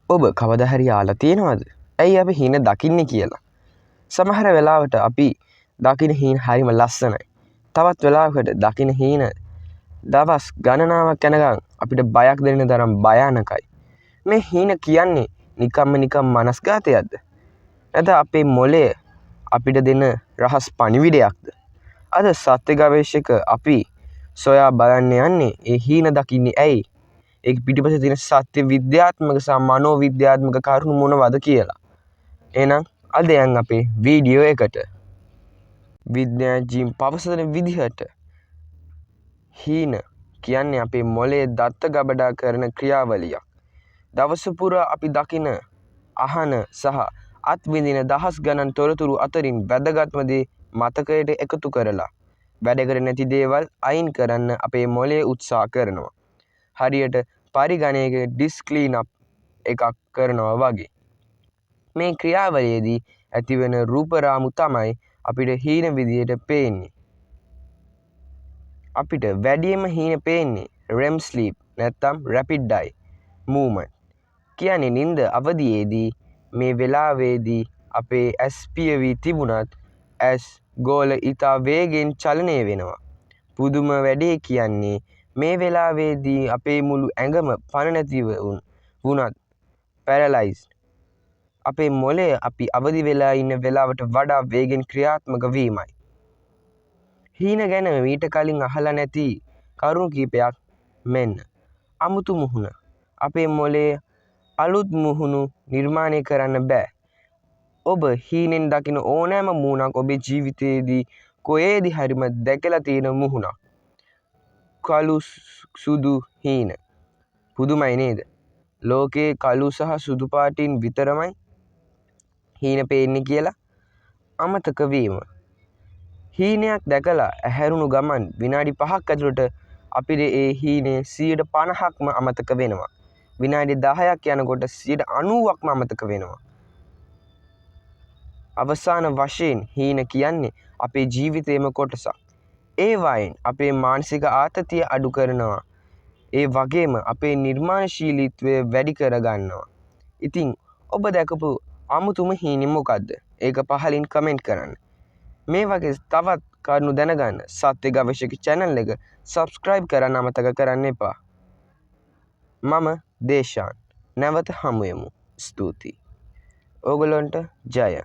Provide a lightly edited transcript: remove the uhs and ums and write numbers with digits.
ඔබ කවදා හරි අහලා තියෙනවද? ඇයි අපි හීන දකින්නේ කියලා? සමහර වෙලාවට අපි දකින හීන හරිම ලස්සනයි. තවත් වෙලාවකට දකින හීන දවස් ගණනාවක් යනකම් අපිට බයක් දෙන්න තරම් භයානකයි. මේ හීන කියන්නේ නිකම් මනස්ගතයක්ද? නැත්නම් අපේ මොළය අපිට දෙන රහස් පණිවිඩයක්ද? අද සත්‍ය ගවේෂක අපි සොයා බලන්න යන්නේ ඒ හීන දකින්නේ ඇයි? ඒක පිටිපස්සේ තියෙන සත්‍ය විද්‍යාත්මක සහ මනෝ විද්‍යාත්මක කරුණු මොනවද කියලා. එහෙනම් අද යන් අපේ වීඩියෝ එකට. විද්‍යාඥයින් පවසන විදිහට හීන කියන්නේ අපේ මොළයේ දත්ත ගබඩා කරන ක්‍රියාවලියක්. දවස පුරා අපි දකින, අහන සහ අත්විඳින දහස් ගණන් තොරතුරු අතරින් වැදගත්ම දේ මතකයට එකතු කරලා වැඩකට නැති දේවල් අයින් කරන්න අපේ මොළය උත්සාහ කරනවා. හරියට පරිගණකයක ඩිස්ක් ක්ලීන් අප් එකක් කරනවා වගේ. මේ ක්‍රියාවලියේදී ඇතිවෙන රූප රාමු තමයි අපිට හීන විදියට පේන්නේ. අපිට වැඩියෙන්ම හීන පේන්නේ REM sleep නැත්නම් rapid eye movement. කියන්නේ නිින්ද අවදියේදී මේ වෙලාවේදී අපේ ඇස් පියවි තිබුණත් ඇස් ගෝල ඉතා වේගෙන් චලනය වෙනවා. පුදුම වැඩේ කියන්නේ මේ වෙලාවේදී අපේ මුළු ඇඟම පණ නැතිව වුණත් පැරලයිස්ඩ්. අපේ මොළය අපි අවදි වෙලා ඉන්න වෙලාවට වඩා වේගෙන් ක්‍රියාත්මක වීමයි. හීන ගැන මීට කලින් අහලා නැති කරුණු කීපයක් මෙන්න. අමුතු මුහුණ. අපේ මොළයේ අලුත් මුහුණු නිර්මාණය කරන්න බෑ. ඔබ හීනෙන් දකින ඕනෑම මුහුණක් ඔබේ ජීවිතයේදී කොහේදී හරිම දැකලා තියෙන මුහුණක්. කළු සුදු හීන. පුදුමයි නේද? ලෝකයේ කළු සහ සුදු පාටින් විතරමයි හීන පේන්නේ කියලා අමතක වීම. හීනයක් දැකලා ඇහැරුණු ගමන් විනාඩි 5ක් ඇතුළත අපිට ඒ හීනේ 50%ක්ම අමතක වෙනවා. විනාඩි 10ක් යනකොට 90%ක්ම අමතක වෙනවා. අවසාන වශයෙන් හීන කියන්නේ අපේ ජීවිතේම කොටසක්. ඒ වයින් අපේ මානසික ආතතිය අඩු කරනවා. ඒ වගේම අපේ නිර්මාණශීලීත්වය වැඩි කරගන්නවා. ඉතින් ඔබ දැකපු අමුතුම හීනෙ මොකද්ද? ඒක පහලින් කමෙන්ට් කරන්න. මේ වගේ තවත් කරුණු දැනගන්න සත්‍ය ගවේෂක channel එක subscribe කරන්න අමතක කරන්න එපා. මම දේශාන්. නැවත හමු වෙමු. ස්තුතියි. ඕගොල්ලන්ට ජය.